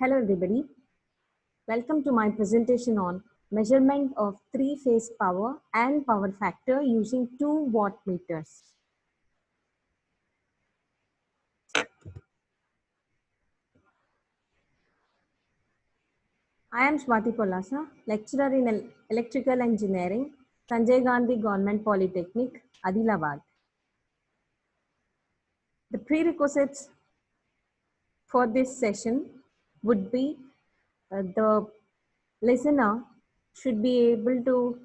Hello everybody, welcome to my presentation on measurement of three-phase power and power factor using 2 watt meters. I am Swati Polasa, lecturer in electrical engineering, Sanjay Gandhi Government Polytechnic, Adilabad. The prerequisites for this session would be the listener should be able to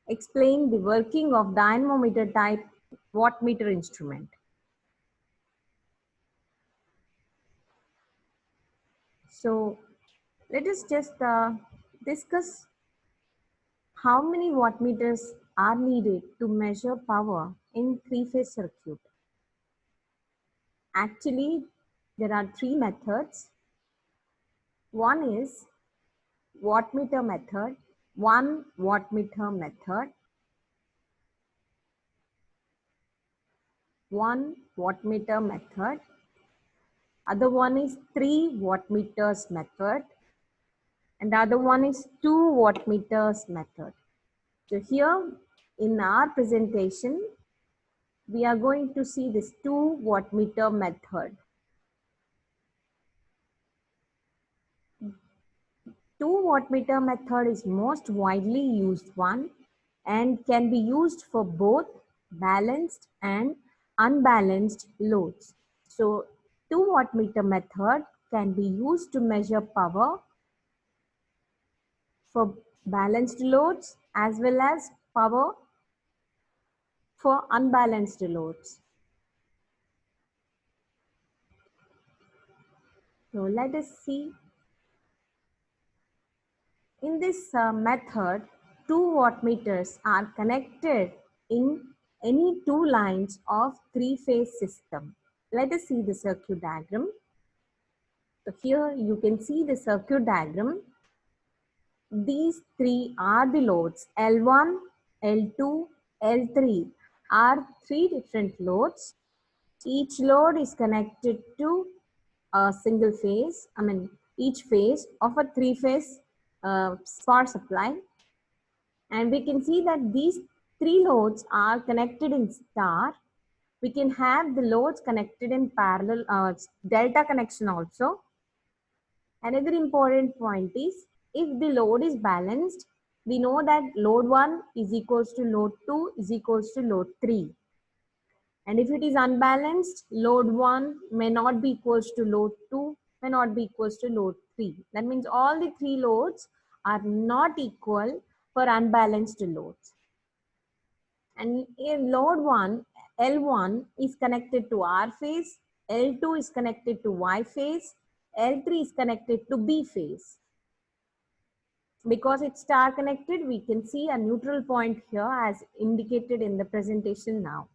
explain the working of dynamometer type wattmeter instrument. So let us just discuss how many wattmeters are needed to measure power in three-phase circuit. Actually, there are 3 methods. One is wattmeter method, 1 wattmeter method, 1 wattmeter method. Other one is 3 wattmeters method, and the other one is 2 wattmeters method. So here in our presentation, we are going to see this 2 wattmeter method. 2 wattmeter method is most widely used one and can be used for both balanced and unbalanced loads. So 2 wattmeter method can be used to measure power for balanced loads as well as power for unbalanced loads. So let us see. In this method, 2 wattmeters are connected in any 2 lines of 3-phase system. Let us see the circuit diagram. So here you can see the circuit diagram. These 3 are the loads. L1, L2, L3 are 3 different loads. Each load is connected to a single phase, each phase of a 3-phase power supply. And we can see that these 3 loads are connected in star. We can have the loads connected in parallel, delta connection also. Another important point is, if the load is balanced, we know that load 1 is equals to load 2 is equals to load 3. And if it is unbalanced, load 1 may not be equals to load 2, may not be equals to load 3. That means all the 3 loads are not equal for unbalanced loads. And if load 1, L1 is connected to R phase, L2 is connected to Y phase, L3 is connected to B phase. Because it's star connected, we can see a neutral point here as indicated in the presentation now.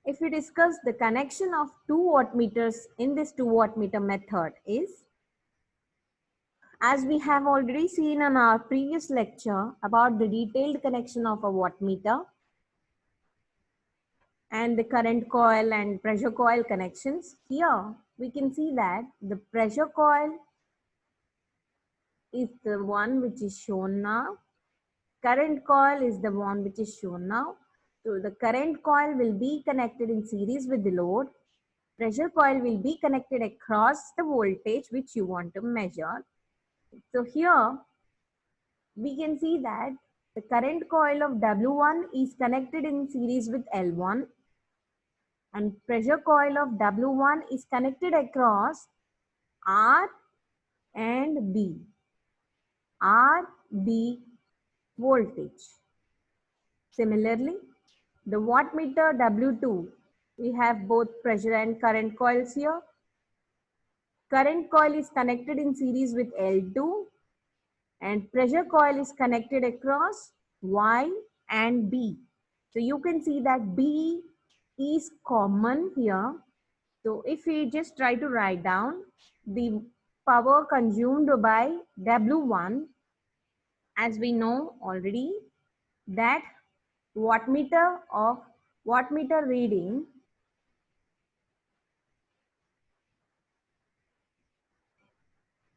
If we discuss the connection of 2 wattmeters in this 2 wattmeter method is, as we have already seen in our previous lecture about the detailed connection of a wattmeter and the current coil and pressure coil connections, here we can see that the pressure coil is the one which is shown now. Current coil is the one which is shown now. So the current coil will be connected in series with the load. Pressure coil will be connected across the voltage which you want to measure. So here we can see that the current coil of W1 is connected in series with L1 and pressure coil of W1 is connected across R and B. R, B voltage. Similarly, the wattmeter W2, we have both pressure and current coils here. Current coil is connected in series with L2 and pressure coil is connected across Y and B. So you can see that B is common here. So if we just try to write down the power consumed by W1, as we know already that wattmeter reading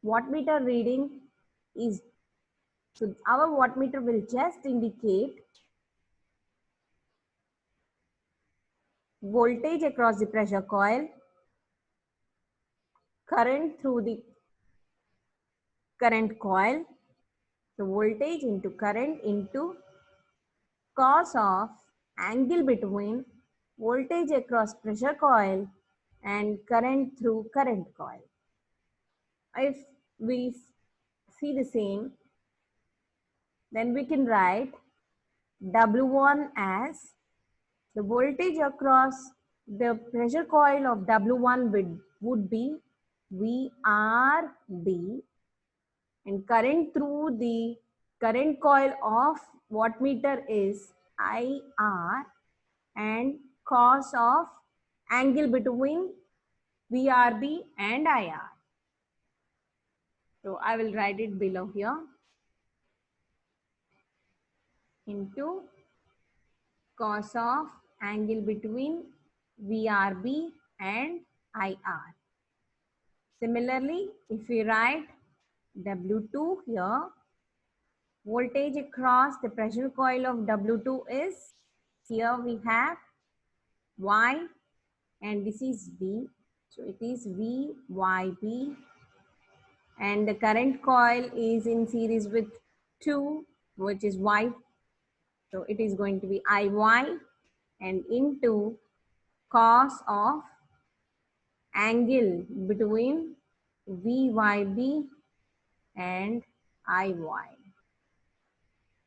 wattmeter reading is, so our wattmeter will just indicate voltage across the pressure coil, current through the current coil, so voltage into current into cos of angle between voltage across pressure coil and current through current coil. If we see the same, then we can write W1 as the voltage across the pressure coil of W1 would be VRB, and current through the current coil of wattmeter is IR, and cos of angle between VRB and IR. So I will write it below here, into cos of angle between VRB and IR. Similarly, if we write W2 here, voltage across the pressure coil of W2 is, here we have Y and this is V. So it is VYB, and the current coil is in series with 2, which is Y. So it is going to be IY, and into cos of angle between VYB and IY.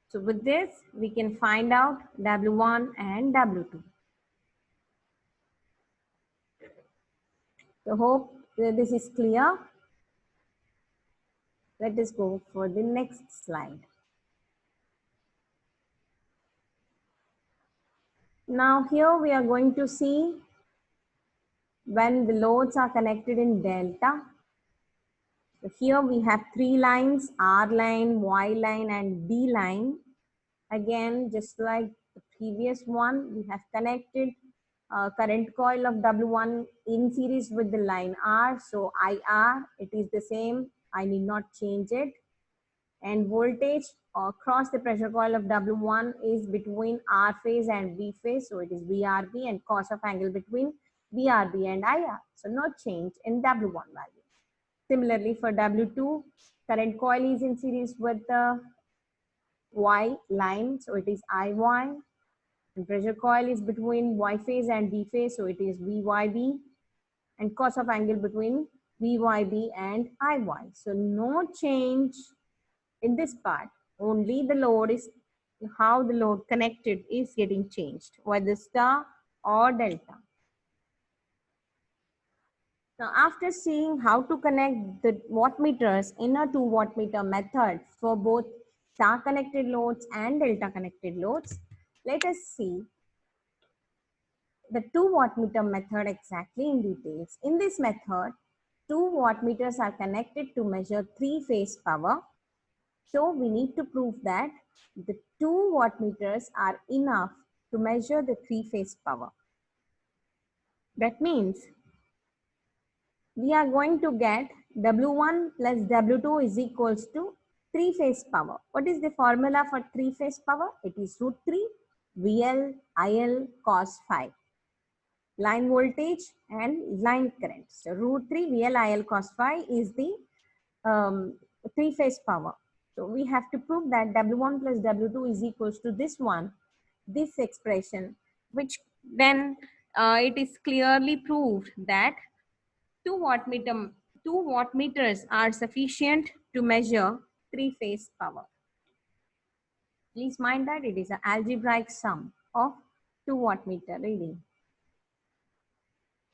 So with this, we can find out W1 and W2. So hope that this is clear. Let us go for the next slide. Now here we are going to see when the loads are connected in delta. So here we have 3 lines, R line, Y line and B line. Again, just like the previous one, we have connected current coil of W1 in series with the line R. So IR, it is the same. I need not change it. And voltage across the pressure coil of W1 is between R phase and V phase. So it is VRB, and cos of angle between VRB and IR. So no change in W1 value. Similarly for W2, current coil is in series with the Y line. So it is IY. And pressure coil is between Y phase and B phase. So it is VYB. And cos of angle between VYB and IY. So no change in this part. Only the load is, how the load connected is getting changed, whether star or delta. Now after seeing how to connect the wattmeters in a 2 wattmeter method for both star connected loads and delta connected loads, let us see the 2 wattmeter method exactly in details. In this method, 2 wattmeters are connected to measure 3-phase power. So we need to prove that the 2 wattmeters are enough to measure the 3-phase power. That means we are going to get W1 plus W2 is equals to 3-phase power. What is the formula for 3-phase power? It is root 3 VL IL cos phi. Line voltage and line current. So root 3 VL IL cos phi is the 3-phase power. So we have to prove that W1 plus W2 is equals to this one, this expression, which then it is clearly proved that 2 wattmeters are sufficient to measure 3-phase power. Please mind that it is an algebraic sum of 2 wattmeter reading.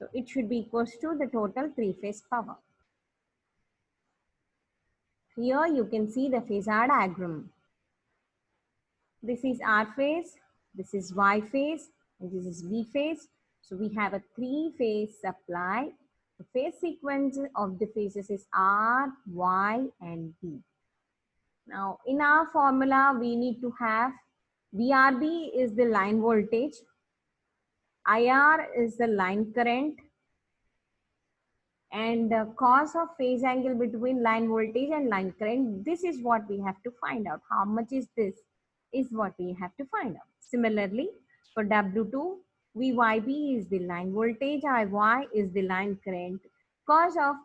So it should be equals to the total 3-phase power. Here you can see the phasor diagram. This is R phase, this is Y phase, and this is B phase. So we have a 3-phase supply. The phase sequence of the phases is R, Y, and B. Now in our formula, we need to have VRB is the line voltage, IR is the line current, and cos of phase angle between line voltage and line current. This is what we have to find out. How much is this? Is what we have to find out. Similarly, for W2, VYB is the line voltage, IY is the line current. Cos of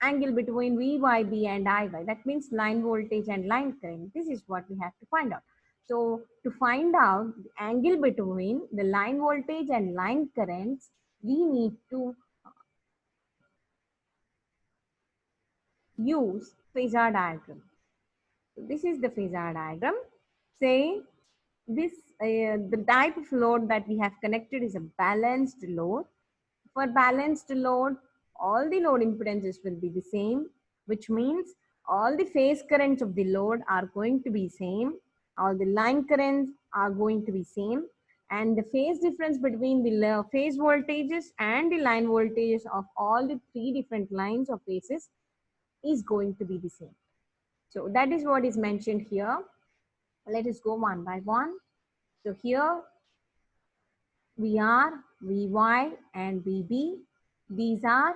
angle between VYB and IY, that means line voltage and line current. This is what we have to find out. So to find out the angle between the line voltage and line currents, we need to use phasor diagram. So this is the phasor diagram. Say this the type of load that we have connected is a balanced load. For balanced load, all the load impedances will be the same, which means all the phase currents of the load are going to be same. All the line currents are going to be same. And the phase difference between the phase voltages and the line voltages of all the three different lines of phases is going to be the same. So that is what is mentioned here. Let us go one by one. So here VR, VY and VB, these are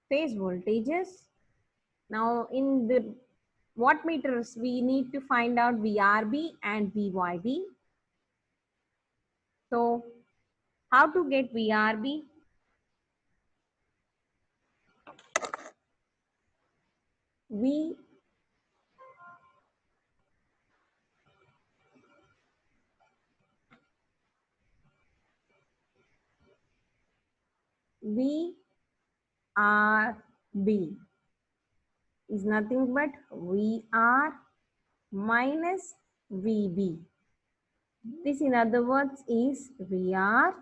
phase voltages. Now in the wattmeters, we need to find out VRB and VYB. So how to get VRB? V VRB is nothing but VR minus VB. This in other words is VR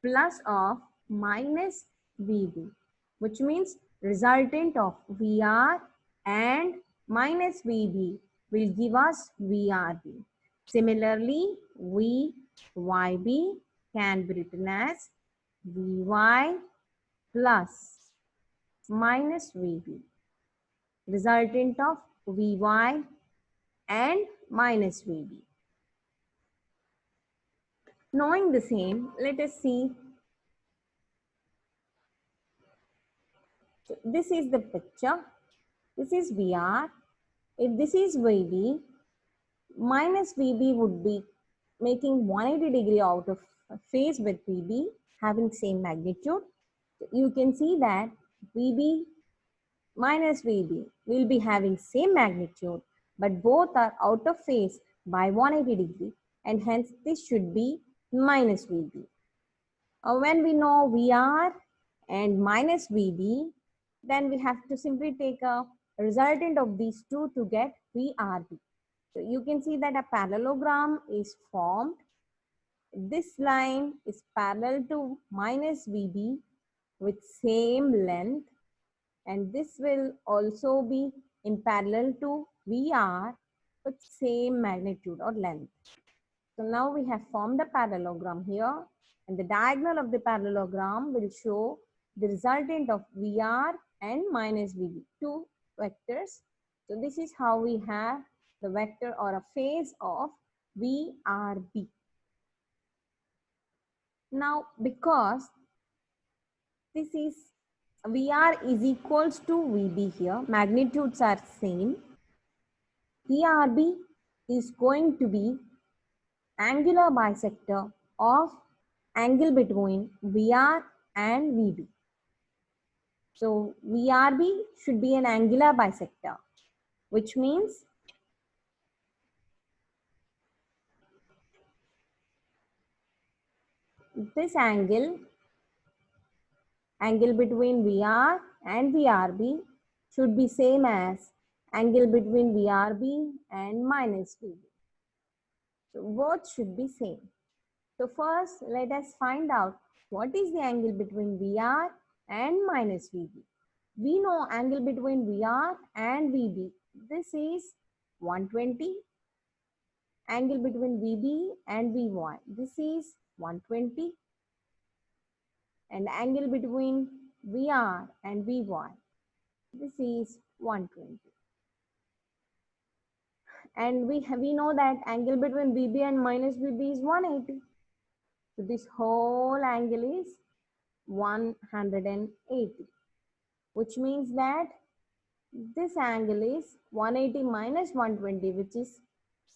plus of minus VB, which means resultant of VR and minus VB will give us VRB. Similarly, VYB can be written as VY plus minus VB, resultant of VY and minus VB. Knowing the same, let us see. So this is the picture. This is VR. If this is VB, minus VB would be making 180 degree out of phase with VB, having same magnitude. So you can see that VB minus VB will be having same magnitude, but both are out of phase by 180 degree, and hence this should be minus VB. When we know VR and minus VB, then we have to simply take a resultant of these two to get VRB. So you can see that a parallelogram is formed. This line is parallel to minus VB with same length, and this will also be in parallel to VR with same magnitude or length. So now we have formed a parallelogram here, and the diagonal of the parallelogram will show the resultant of VR and minus VB, two vectors. So this is how we have the vector or a phase of VRB. Now, because this is VR is equals to VB here, magnitudes are same, VRB is going to be angular bisector of angle between VR and VB. So VRB should be an angular bisector, which means this angle between VR and VRB should be same as angle between VRB and minus VB. So both should be same. So first, let us find out what is the angle between VR and minus VB. We know angle between VR and VB. This is 120. Angle between VB and VY. This is 120. And angle between VR and VY. This is 120. And we know that angle between VB and minus VB is 180. So this whole angle is 180. which means that this angle is 180 minus 120, which is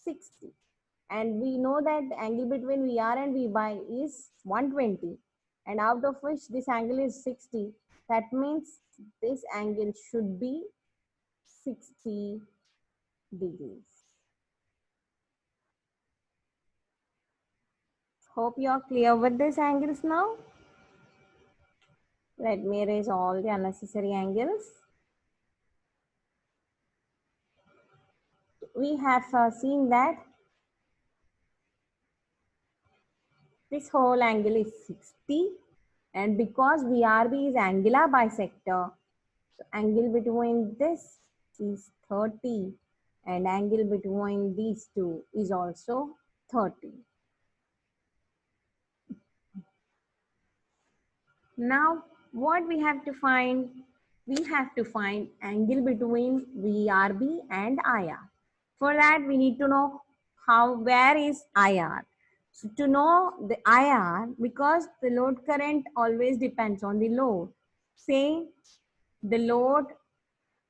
60. And we know that the angle between VR and Vy is 120, and out of which this angle is 60. That means this angle should be 60 degrees. Hope you are clear with these angles now. Let me erase all the unnecessary angles. We have seen that this whole angle is 60, and because VRB is angular bisector, so angle between this is 30 and angle between these two is also 30. Now what we have to find? We have to find angle between VRB and IR. For that we need to know where is IR. So to know the IR, because the load current always depends on the load. Say the load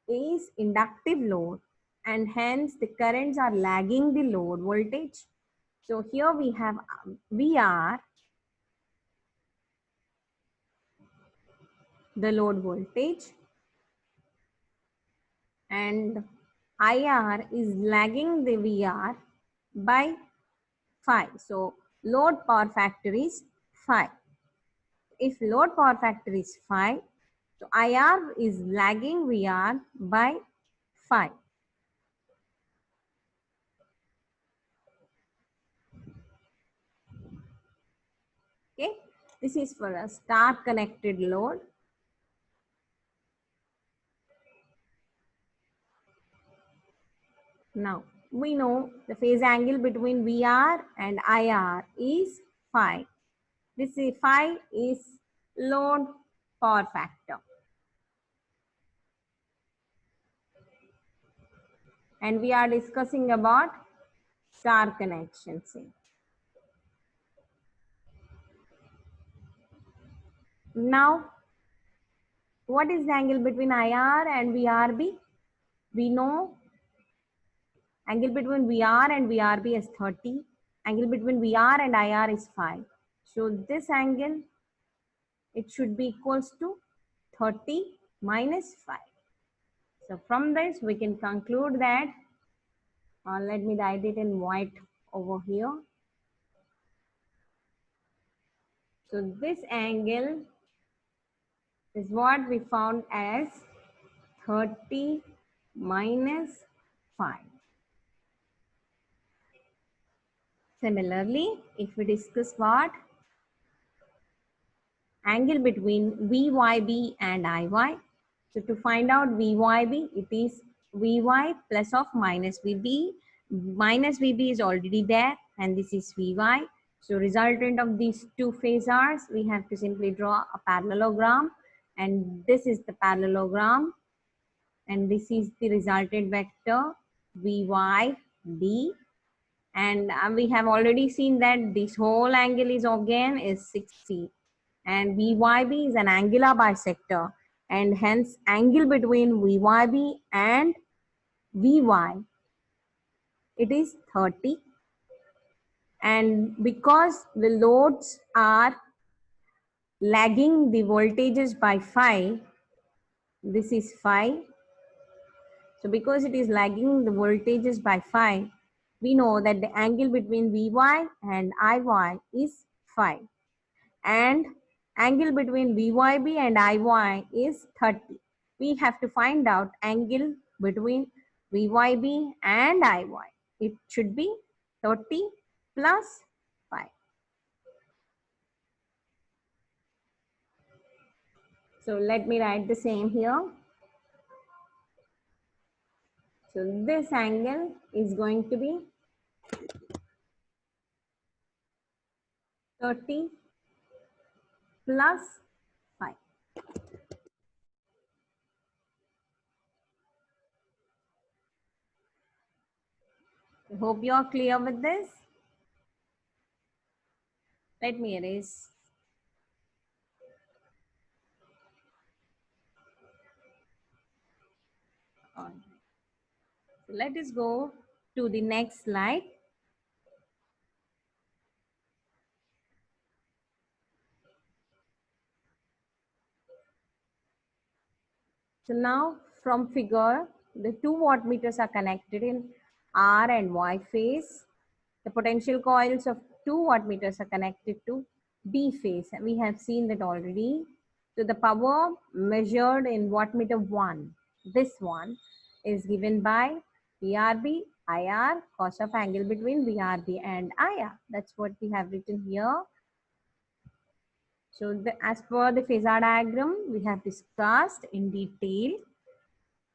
is inductive load and hence the currents are lagging the load voltage. So here we have VR, the load voltage, and IR is lagging the VR by 5. So load power factor is 5. If load power factor is 5, so IR is lagging VR by 5. Okay, this is for a star connected load. Now we know the phase angle between VR and IR is phi. This is phi is load power factor. And we are discussing about star connections. Now, what is the angle between IR and VRB? We know angle between VR and VRB is 30. Angle between VR and IR is 5. So this angle, it should be equals to 30 minus 5. So from this, we can conclude that, let me write it in white over here. So this angle is what we found as 30 minus 5. Similarly, if we discuss what? Angle between VYB and IY. So to find out VYB, it is VY plus of minus VB. Minus VB is already there and this is VY. So resultant of these two phasors, we have to simply draw a parallelogram, and this is the parallelogram and this is the resultant vector VYB. And we have already seen that this whole angle is again is 60, and VYB is an angular bisector, and hence angle between VYB and VY, it is 30. And because the loads are lagging the voltages by 5, this is 5. So because it is lagging the voltages by 5, we know that the angle between VY and IY is 5. And angle between VYB and IY is 30. We have to find out angle between VYB and IY. It should be 30 plus 5. So let me write the same here. So this angle is going to be 30 plus 5. I hope you are clear with this. Let me erase. All right. So let us go to the next slide. So now from figure, the two wattmeters are connected in R and Y phase. The potential coils of two wattmeters are connected to B phase. We have seen that already. So the power measured in wattmeter 1, this one, is given by VRB, IR, cos of angle between VRB and IR. That's what we have written here. So as per the phasor diagram, we have discussed in detail.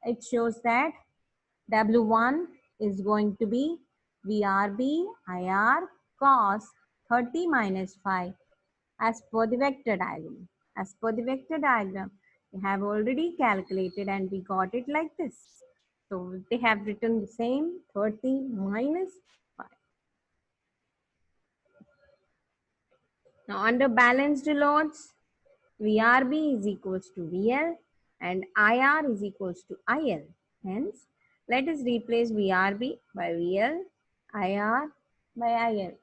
It shows that W1 is going to be VRB IR cos 30 minus phi as per the vector diagram. As per the vector diagram, we have already calculated and we got it like this. So they have written the same 30 minus phi. Now under balanced loads, VRB is equals to VL and IR is equals to IL. Hence, let us replace VRB by VL, IR by IL.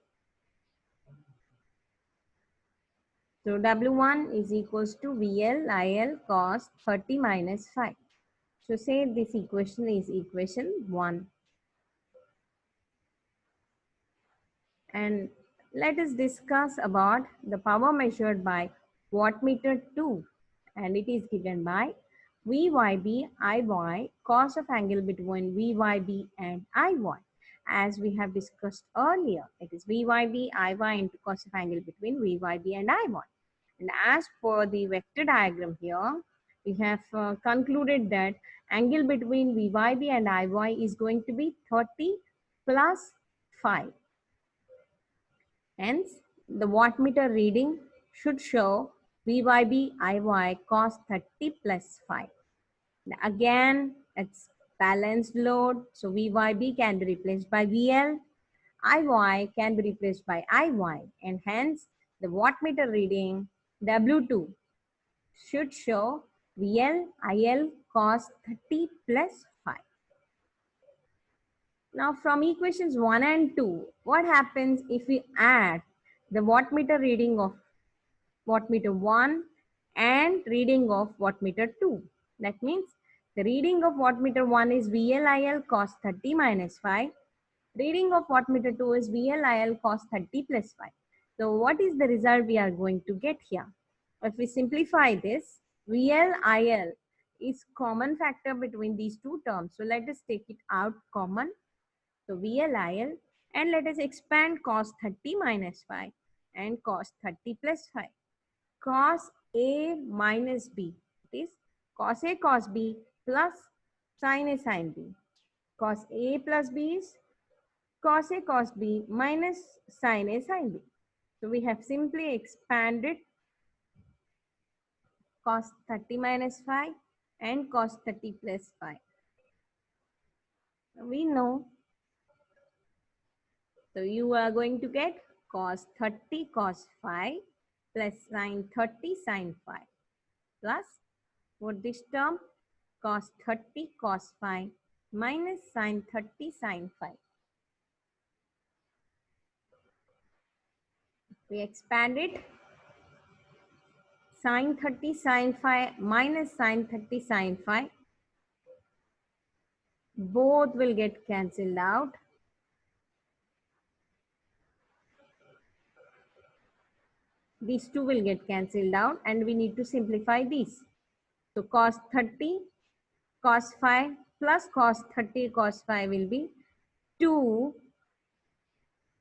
So W1 is equals to VL IL cos 30 minus phi. So say this equation is equation 1. And let us discuss about the power measured by wattmeter 2. And it is given by VYB IY cos of angle between VYB and IY. As we have discussed earlier, it is VYB IY into cos of angle between VYB and IY. And as per the vector diagram here, we have concluded that angle between VYB and IY is going to be 30 plus 5. Hence, the wattmeter reading should show VYB IY cos 30 plus 5. Again, it's balanced load. So VYB can be replaced by VL. IY can be replaced by IY. And hence, the wattmeter reading W2 should show VL IL cos 30 plus 5. Now from equations 1 and 2, what happens if we add the wattmeter reading of wattmeter 1 and reading of wattmeter 2? That means the reading of wattmeter 1 is VLIL cos 30 minus 5. Reading of wattmeter 2 is VLIL cos 30 plus 5. So what is the result we are going to get here? If we simplify this, VLIL is common factor between these two terms. So let us take it out common. So VLIL, and let us expand cos 30 minus 5 and cos 30 plus 5. Cos A minus B, it is cos A cos B plus sin A sin B. Cos A plus B is cos A cos B minus sin A sin B. So we have simply expanded cos 30 minus 5 and cos 30 plus 5. We know. So you are going to get cos 30 cos 5 plus sin 30 sin 5 plus for this term cos 30 cos 5 minus sin 30 sin 5. We expand it, sin 30 sin 5 minus sin 30 sin 5. Both will get cancelled out. These two will get cancelled out and we need to simplify these. So cos 30 cos 5 plus cos 30 cos 5 will be 2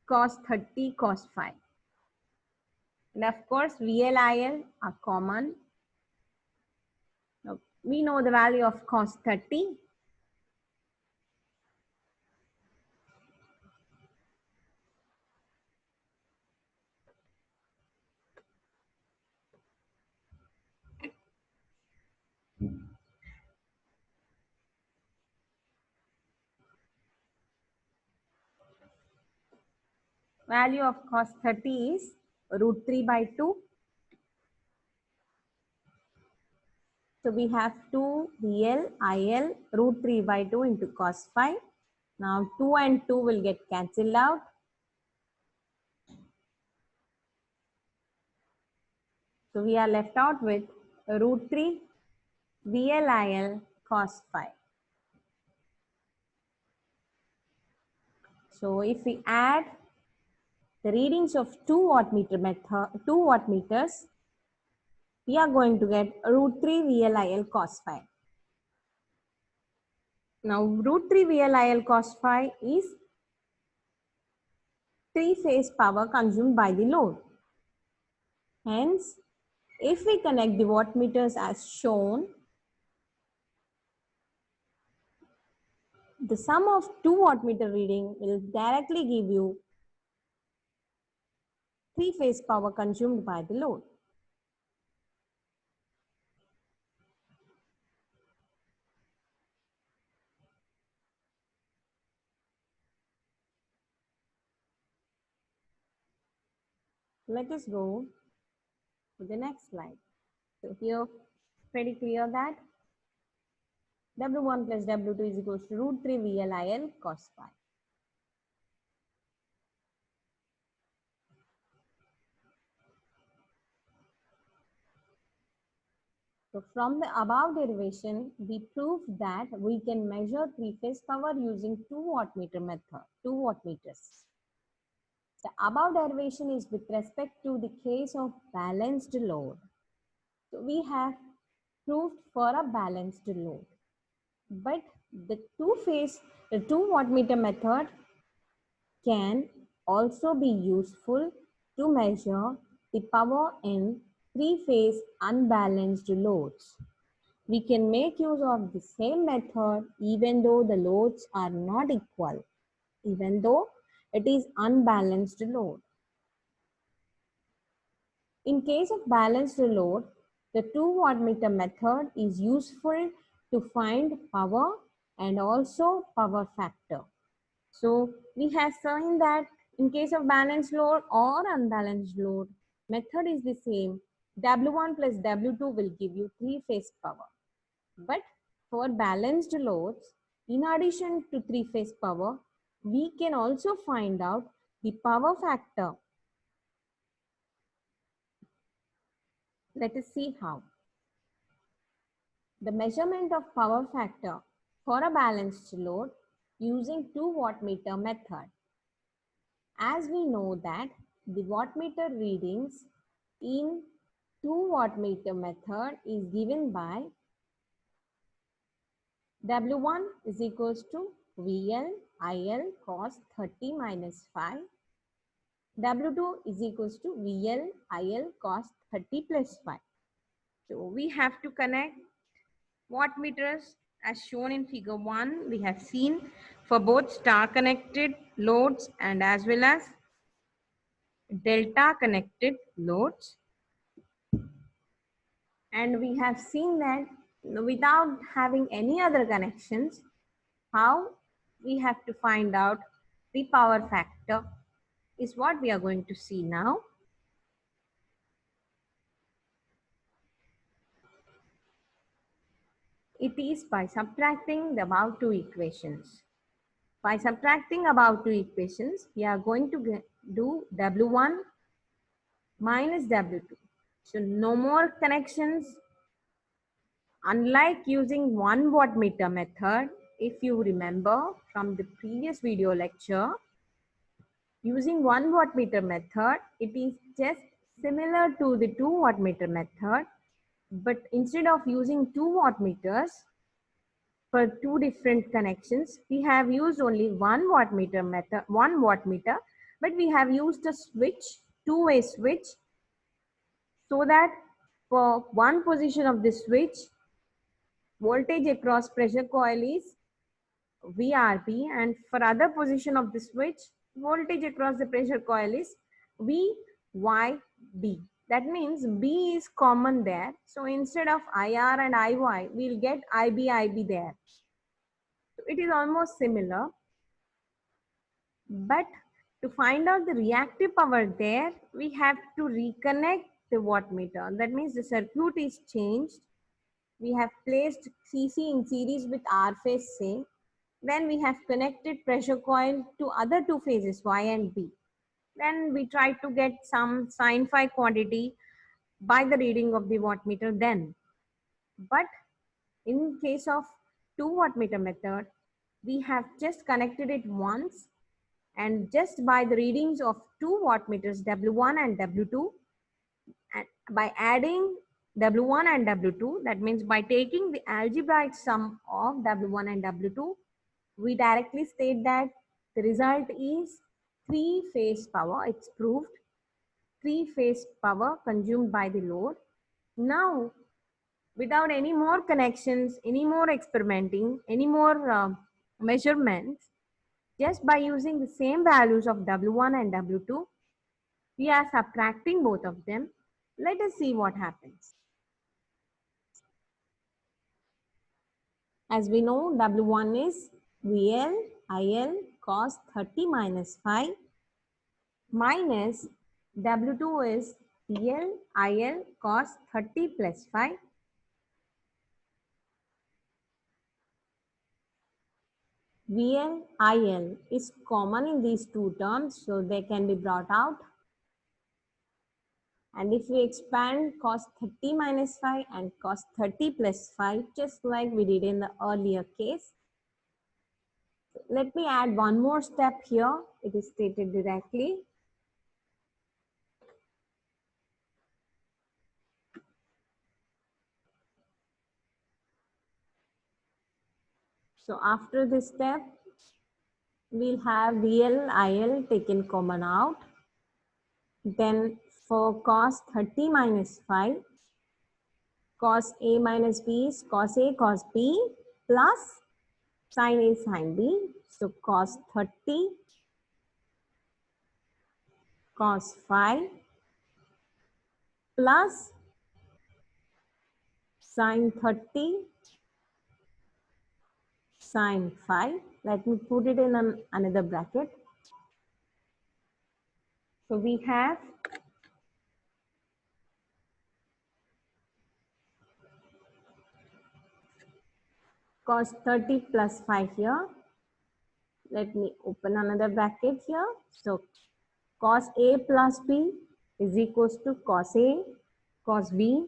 cos 30 cos 5. And of course, VLIL are common. Now, we know the value of cos 30. Value of cos 30 is root 3 by 2. So we have 2 VL IL root 3 by 2 into cos phi. Now 2 and 2 will get cancelled out. So we are left out with root 3 VL IL cos phi. So if we add the readings of 2 wattmeters, we are going to get root 3 VLIL cos phi. Now root 3 VLIL cos phi is 3-phase power consumed by the load. Hence, if we connect the wattmeters as shown, the sum of 2 wattmeter reading will directly give you 3-phase power consumed by the load. Let us go to the next slide. So here, pretty clear that W1 plus W2 is equals to root 3 VLIL cos phi. So from the above derivation, we proved that we can measure three-phase power using 2 wattmeter method, 2 wattmeters. The above derivation is with respect to the case of balanced load. So we have proved for a balanced load. But the 2 wattmeter method can also be useful to measure the power in three-phase unbalanced loads. We can make use of the same method even though the loads are not equal, even though it is unbalanced load. In case of balanced load, the 2 wattmeter method is useful to find power and also power factor. So we have seen that in case of balanced load or unbalanced load, method is the same. W1 plus W2 will give you three-phase power. But for balanced loads, in addition to three-phase power, we can also find out the power factor. Let us see how. The measurement of power factor for a balanced load using 2 wattmeter method. As we know that the wattmeter readings in 2 wattmeter method is given by W1 is equals to VL IL cos 30 minus phi. W2 is equals to VL IL cos 30 plus phi. So we have to connect wattmeters as shown in figure 1. We have seen for both star connected loads and as well as delta connected loads. And we have seen that without having any other connections, how we have to find out the power factor is what we are going to see now. It is by subtracting the above two equations. By subtracting above two equations, we are going to do W1 minus W2. So no more connections. Unlike using 1 wattmeter method, if you remember from the previous video lecture, using 1 wattmeter method, it is just similar to the 2 wattmeter method, but instead of using 2 wattmeters for two different connections, we have used only 1 wattmeter method, 1 wattmeter, but we have used a switch, two-way switch, so that for one position of the switch, voltage across pressure coil is VRP, and for other position of the switch, voltage across the pressure coil is VYB. That means B is common there. So instead of IR and IY, we'll get IB there. So it is almost similar. But to find out the reactive power there, we have to reconnect the wattmeter. That means the circuit is changed. we have placed CC in series with R phase say, then we have connected pressure coil to other two phases Y and B. Then we try to get some sin phi quantity by the reading of the wattmeter then. But in case of 2 wattmeter method, we have just connected it once, and just by the readings of two wattmeters W1 and W2, and by adding W1 and W2, that means by taking the algebraic sum of W1 and W2, we directly state that the result is three-phase power. It's proved three-phase power consumed by the load. Now, without any more connections, any more experimenting, any more measurements, just by using the same values of W1 and W2, we are subtracting both of them. Let us see what happens. As we know, W1 is VL IL cos 30 minus phi minus W2 is VL IL cos 30 plus phi. VL IL is common in these two terms, so they can be brought out. And if we expand cos 30 minus phi and cos 30 plus phi, just like we did in the earlier case, let me add one more step here. It is stated directly. So after this step, we'll have VL, IL taken common out. Then for cos 30 minus phi, cos A minus B is cos A cos B plus sin A sin B. So cos 30 cos phi plus sin 30 sin phi. Let me put it in another bracket. So we have cos 30 plus phi here. Let me open another bracket here. So cos A plus B is equals to cos A cos B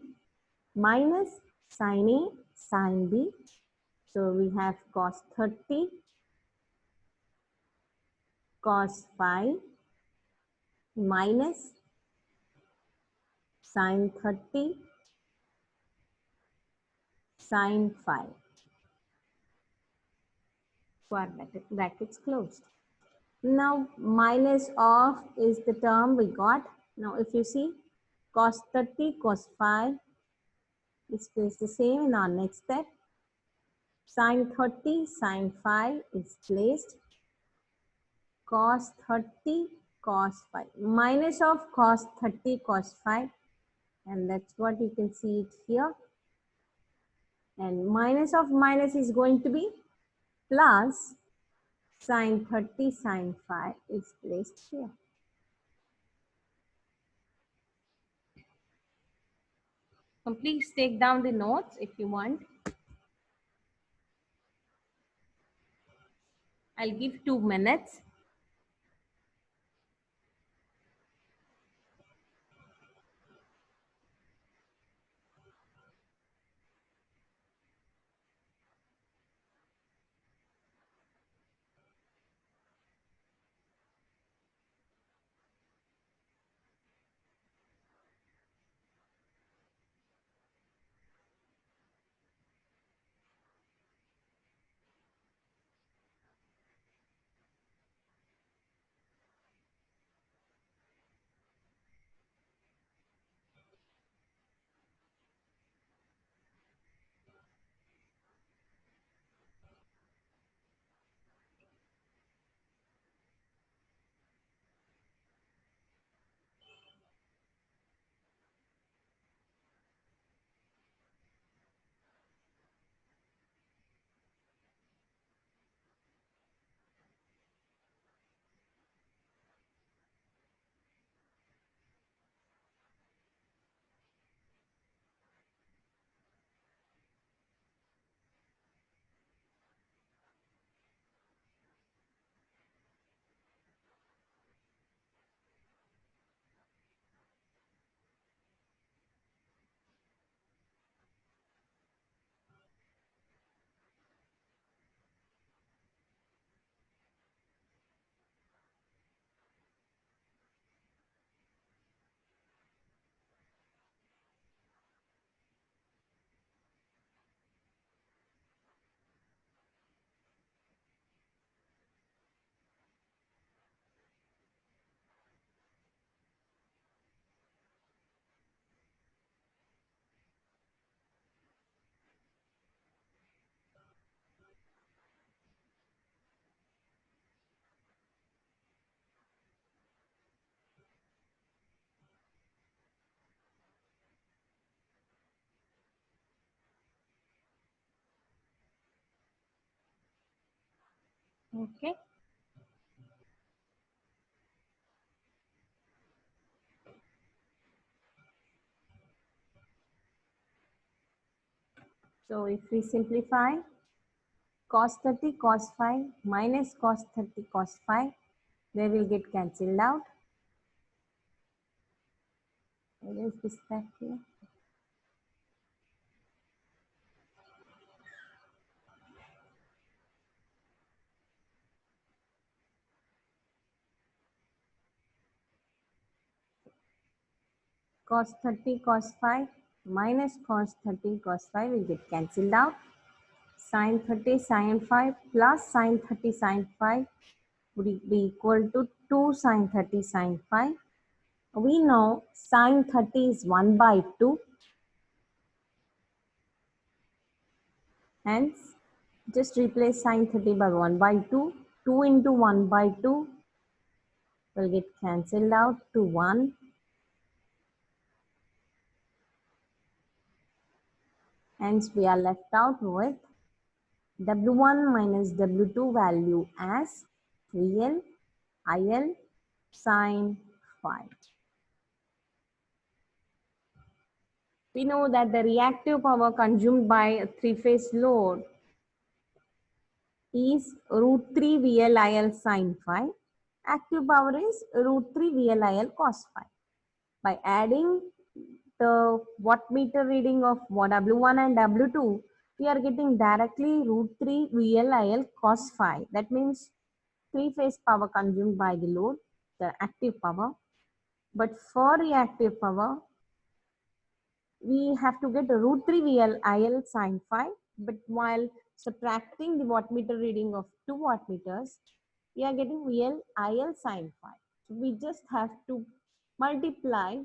minus sin A sin B. So we have cos 30 cos phi minus sin 30 sin phi. Square brackets closed. Now minus of is the term we got. Now if you see cos 30 cos phi is placed the same in our next step. Sin 30 sin phi is placed. Cos 30 cos phi minus of cos 30 cos phi, and that's what you can see it here. And minus of minus is going to be plus sin 30 sin phi is placed here. So please take down the notes if you want. I'll give 2 minutes. Okay. So if we simplify, cos 30 cos phi minus cos 30 cos phi, they will get cancelled out. Where is this back here? Cos 30 cos phi minus cos 30 cos phi will get cancelled out. Sin 30 sin phi plus sin 30 sin phi would be equal to 2 sin 30 sin phi. We know sin 30 is 1 by 2. Hence, just replace sin 30 by 1 by 2. 2 into 1 by 2 will get cancelled out to 1. Hence, we are left out with W1 minus W2 value as VL IL sin phi. We know that the reactive power consumed by a three-phase load is root 3 VLIL sin phi. Active power is root 3 VLIL cos phi. By adding the wattmeter reading of W1 and W2, we are getting directly root 3 VLIL cos phi. That means three-phase power consumed by the load, the active power. But for reactive power, we have to get root 3 VLIL sin phi. But while subtracting the wattmeter reading of 2 wattmeters, we are getting VLIL sin phi. So we just have to multiply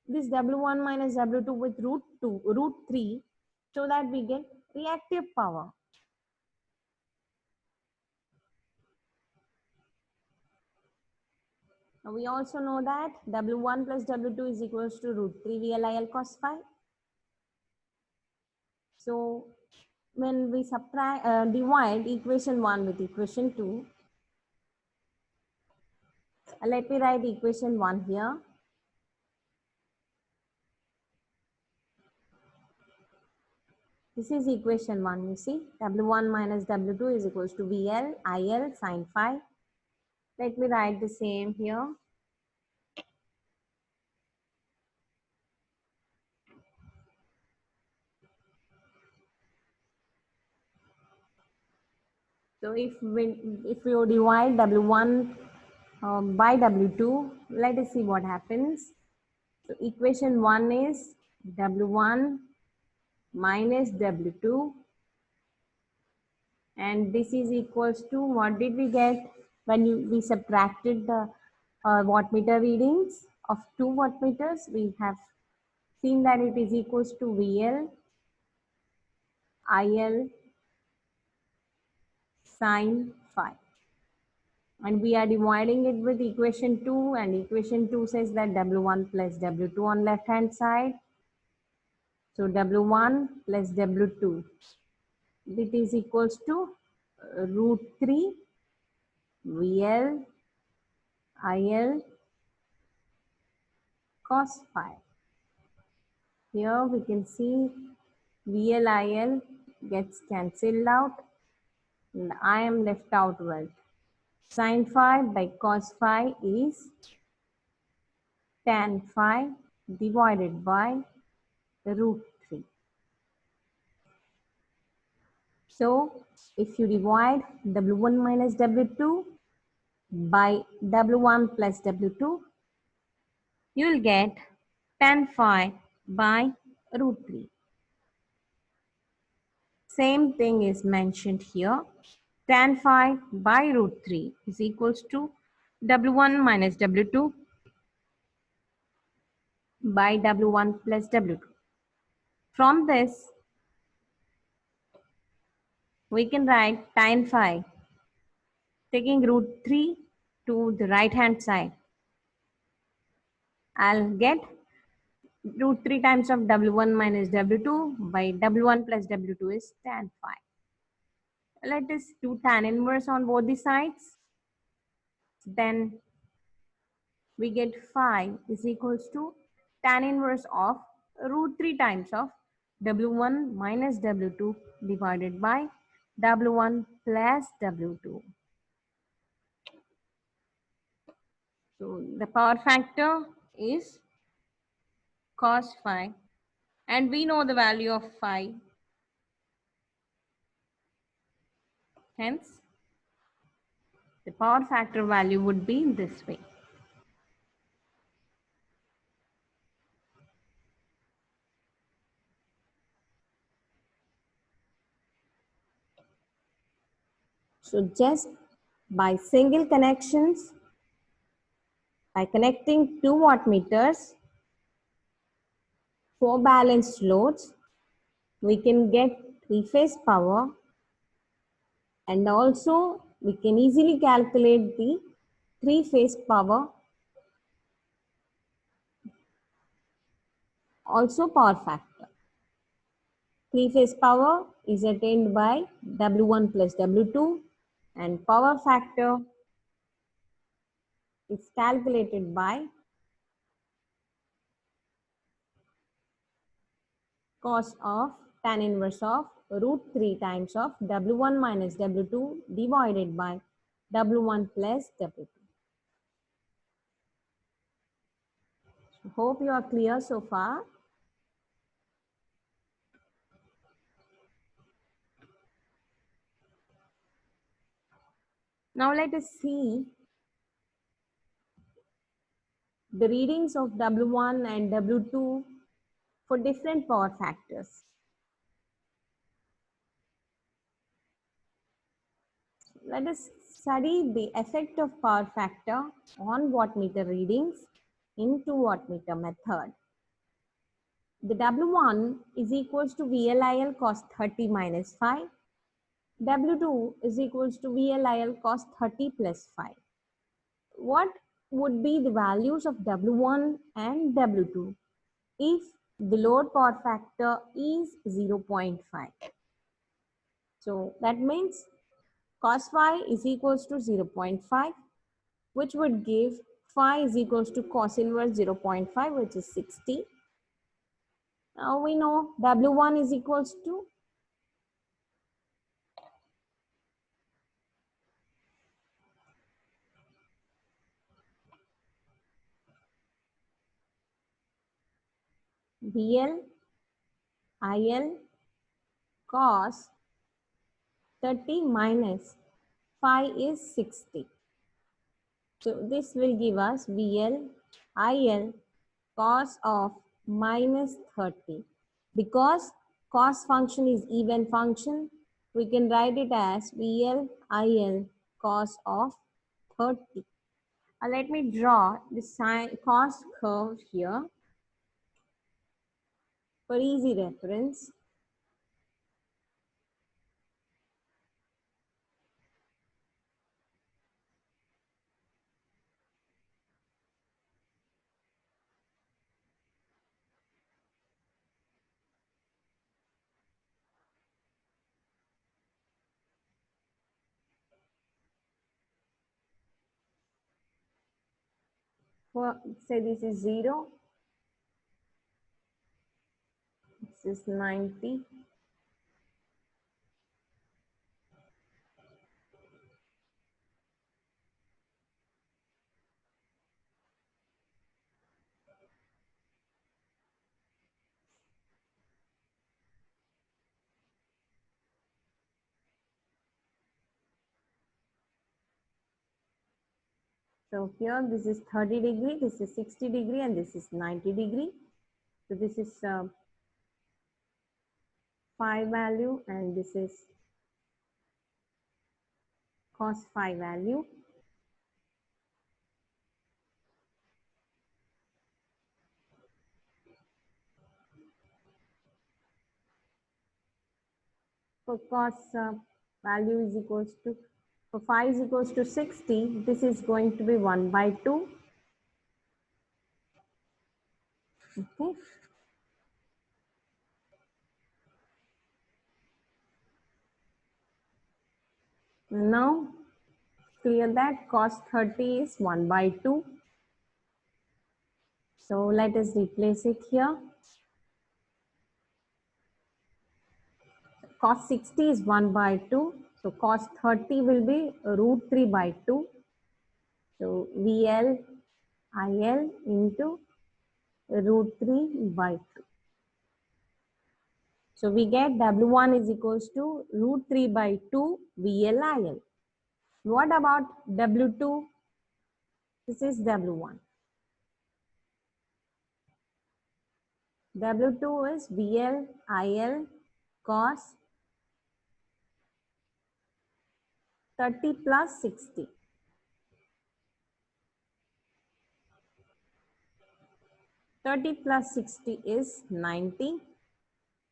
this W1 minus W2 with root 3, so that we get reactive power. Now we also know that W1 plus W2 is equals to root 3 VLIL cos phi. So when we divide equation 1 with equation 2, let me write equation 1 here. This is equation 1, you see. W1 minus W2 is equals to VL IL sin phi. Let me write the same here. So if you divide W1 by W2, let us see what happens. So equation 1 is W1 minus W2, and this is equals to, what did we get when we subtracted the wattmeter readings of 2 wattmeters? We have seen that it is equals to VL IL sin phi. And we are dividing it with equation 2, and equation 2 says that W1 plus W2 on left hand side. So W1 plus W2, it is equals to root 3 VL IL cos phi. Here we can see VL IL gets cancelled out, and I am left out with sin phi by cos phi is tan phi divided by root 3. So if you divide W1 minus W2 by W1 plus W2, you will get tan phi by root 3. Same thing is mentioned here. Tan phi by root 3 is equals to W1 minus W2 by W1 plus W2. From this, we can write tan phi, taking root 3 to the right hand side. I'll get root 3 times of W1 minus W2 by W1 plus W2 is tan phi. Let us do tan inverse on both the sides. Then we get phi is equals to tan inverse of root 3 times of W1 minus W2 divided by W1 plus W2. So the power factor is cos phi, and we know the value of phi. Hence, the power factor value would be this way. So just by single connections, by connecting two wattmeters, 4 balanced loads, we can get three-phase power, and also we can easily calculate the three-phase power, also power factor. Three-phase power is attained by W1 plus W2, and power factor is calculated by cos of tan inverse of root 3 times of W1 minus W2 divided by W1 plus W2. Hope you are clear so far. Now let us see the readings of W1 and W2 for different power factors. Let us study the effect of power factor on wattmeter readings in 2 wattmeter method. The W1 is equals to VLIL cos 30 minus 5. W2 is equals to VLIL cos 30 plus 5. What would be the values of W1 and W2 if the load power factor is 0.5? So that means cos phi is equals to 0.5, which would give phi is equals to cos inverse 0.5, which is 60. Now we know W1 is equals to VL IL cos 30 minus phi is 60. So this will give us VL IL cos of minus 30. Because cos function is even function, we can write it as VL IL cos of 30. Let me draw the sine cos curve here for easy reference. For say this is 0, this is 90. So here this is 30 degree, this is 60 degree, and this is 90 degree. So this is phi value, and this is cos phi value. For cos value is equals to, for phi is equals to 60, this is going to be 1 by 2. Okay. Now clear that cos 30 is 1 by 2. So let us replace it here. Cos 60 is 1 by 2. So cos 30 will be root 3 by 2. So VL IL into root 3 by 2. So we get W1 is equals to root 3 by 2 VLIL. What about W2? This is W1. W2 is VLIL cos 30 plus 60. 30 plus 60 is 90.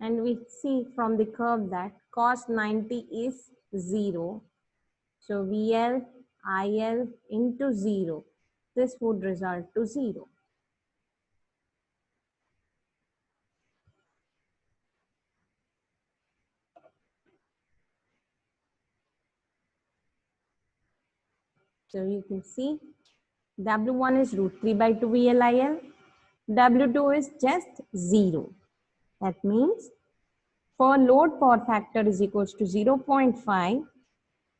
And we see from the curve that cos 90 is 0. So VL, IL into 0. This would result to 0. So you can see W1 is root 3 by 2 VLIL. W2 is just 0. That means for load power factor is equals to 0.5,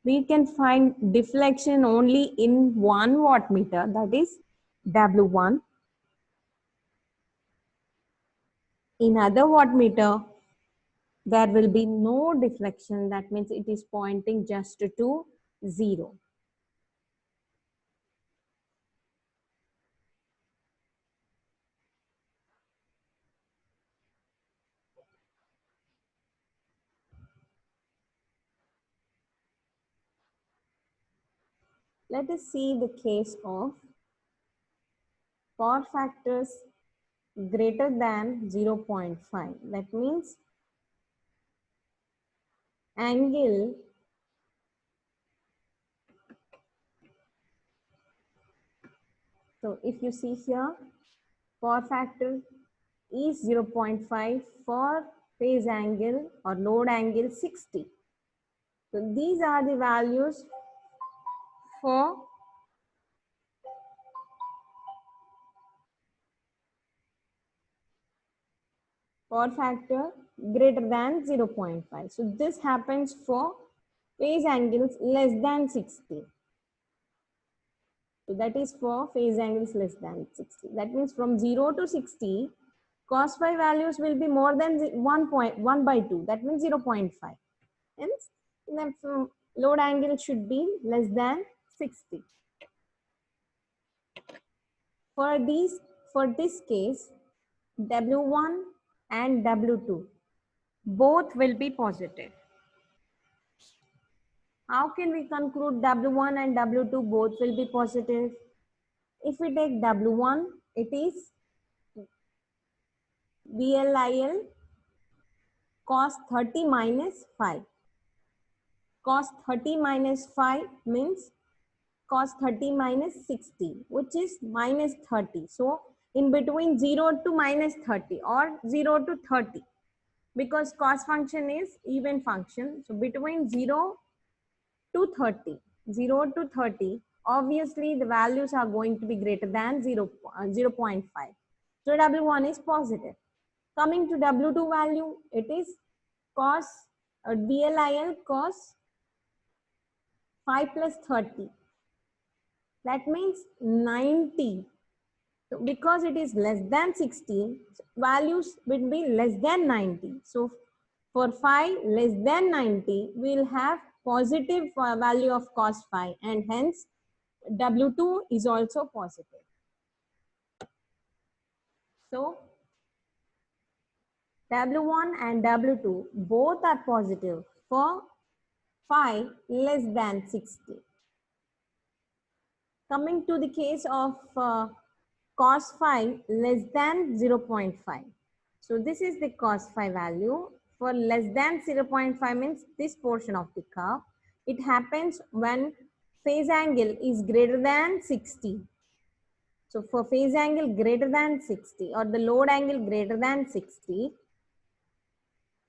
we can find deflection only in one wattmeter, that is W1. In other wattmeter, there will be no deflection. That means it is pointing just to 0. Let us see the case of power factors greater than 0.5. That means angle so if you see here, power factor is 0.5 for phase angle or load angle 60. So these are the values for power factor greater than 0.5. So this happens for phase angles less than 60. So that is for phase angles less than 60. That means from 0 to 60, cos phi values will be more than 1 by 2. That means 0.5. Hence, the load angle should be less than 60. For this case, W1 and W2 both will be positive. How can we conclude W1 and W2 both will be positive? If we take W1, it is VLIL cos 30 minus 5. Cos 30 minus 5 means cos 30 minus 60, which is minus 30. So in between 0 to minus 30 or 0 to 30, because cos function is even function. So between 0 to 30, 0 to 30, obviously the values are going to be greater than 0.5. So W1 is positive. Coming to W2 value, it is cos DLIL cos 5 plus 30. That means 90. So because it is less than 60, values will be less than 90. So for phi less than 90, we will have positive value of cos phi, and hence W2 is also positive. So W1 and W2 both are positive for phi less than 60. Coming to the case of cos phi less than 0.5. So this is the cos phi value. For less than 0.5 means this portion of the curve. It happens when phase angle is greater than 60. So for phase angle greater than 60 or the load angle greater than 60,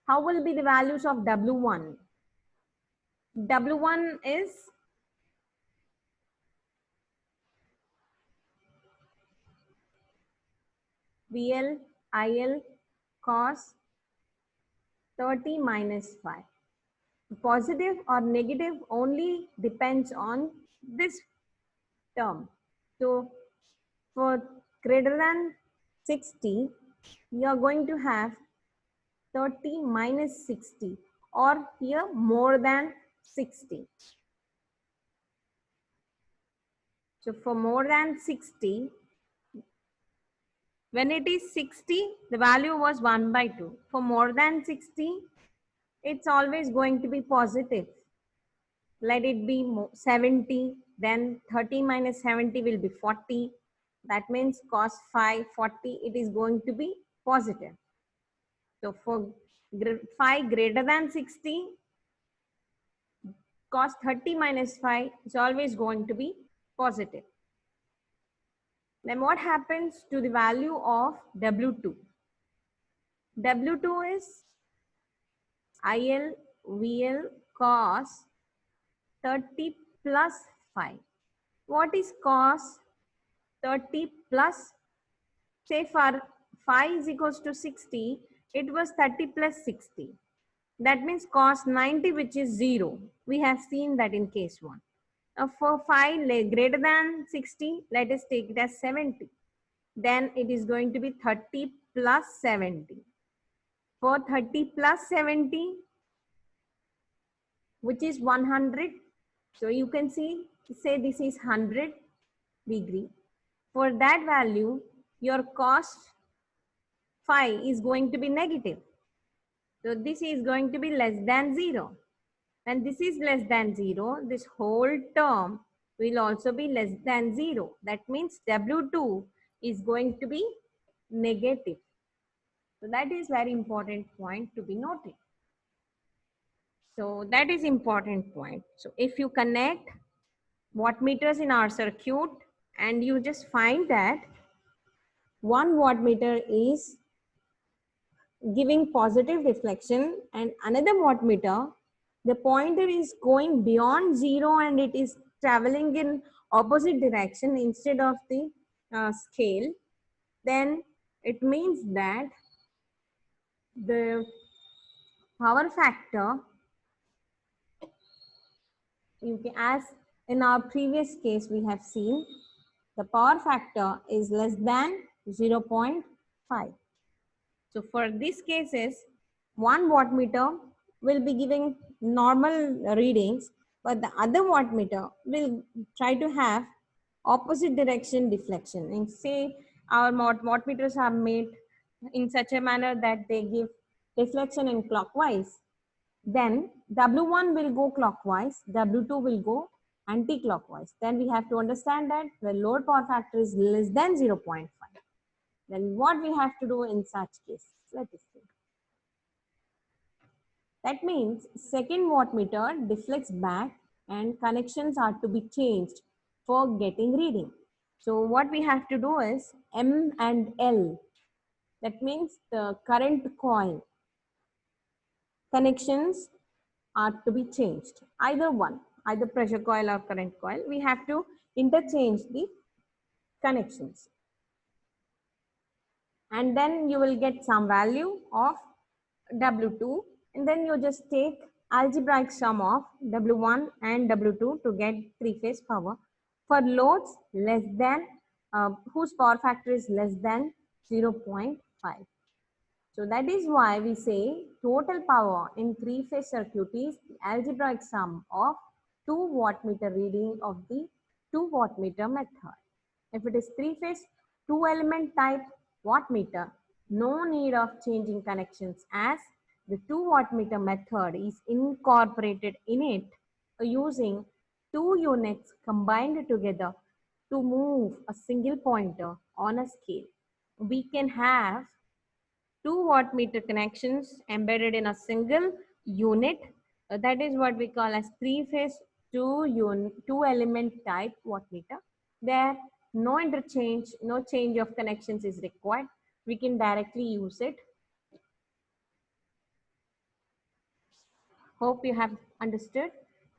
how will be the values of W1? W1 is VL IL cos 30 minus 5. Positive or negative only depends on this term. So for greater than 60, you are going to have 30 minus 60, or here more than 60. So for more than 60, when it is 60, the value was 1 by 2. For more than 60, it's always going to be positive. Let it be 70, then 30 minus 70 will be 40. That means cos 5, 40, it is going to be positive. So for 5 greater than 60, cos 30 minus 5 is always going to be positive. Then what happens to the value of W2? W2 is IL VL cos 30 plus 5. What is cos 30 plus? Say for 5 is equals to 60, it was 30 plus 60. That means cos 90, which is 0. We have seen that in case 1. For 5 greater than 60, let us take it as 70. Then it is going to be 30 plus 70. For 30 plus 70, which is 100. So you can see, say this is 100 degree. For that value, your cos 5 is going to be negative. So this is going to be less than 0. And this is less than 0. This whole term will also be less than 0. That means W2 is going to be negative. So that is very important point to be noted. So that is important point. So if you connect wattmeters in our circuit and you just find that one wattmeter is giving positive deflection and another wattmeter, the pointer is going beyond 0 and it is traveling in opposite direction instead of the scale, then it means that the power factor, you can, as in our previous case we have seen, the power factor is less than 0.5. So for these cases, one wattmeter will be giving normal readings, but the other wattmeter will try to have opposite direction deflection. And say our wattmeters are made in such a manner that they give deflection in clockwise. Then W1 will go clockwise, W2 will go anti-clockwise. Then we have to understand that the load power factor is less than 0.5. Then what we have to do in such case? Let us see. That means second wattmeter deflects back and connections are to be changed for getting reading. So what we have to do is M and L. That means the current coil connections are to be changed. Either one, either pressure coil or current coil. We have to interchange the connections. And then you will get some value of W2, and then you just take algebraic sum of W1 and W2 to get three-phase power for loads less than whose power factor is less than 0.5. So that is why we say total power in three-phase circuit is the algebraic sum of 2 wattmeter reading of the 2 wattmeter method. If it is three-phase 2-element type wattmeter, no need of changing connections as the 2 wattmeter method is incorporated in it using 2 units combined together to move a single pointer on a scale. We can have 2 wattmeter connections embedded in a single unit. That is what we call as three-phase 2-element type wattmeter. There, no interchange, no change of connections is required. We can directly use it. Hope you have understood.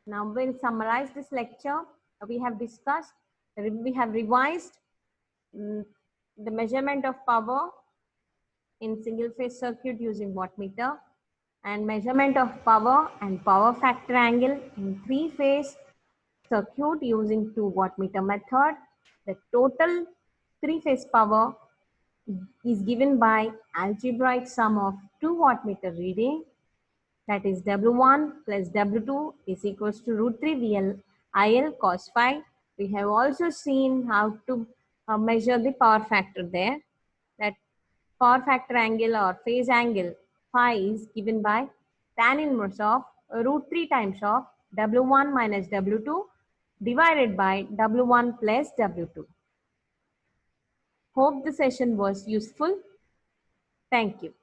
Now we'll summarize this lecture. We have discussed, we have revised the measurement of power in single phase circuit using wattmeter, and measurement of power and power factor angle in three phase circuit using 2 wattmeter method. The total three phase power is given by algebraic sum of 2 wattmeter reading, that is W1 plus W2 is equals to root 3 VL IL cos phi. We have also seen how to measure the power factor there. That power factor angle or phase angle phi is given by tan inverse of root 3 times of W1 minus W2 divided by W1 plus W2. Hope the session was useful. Thank you.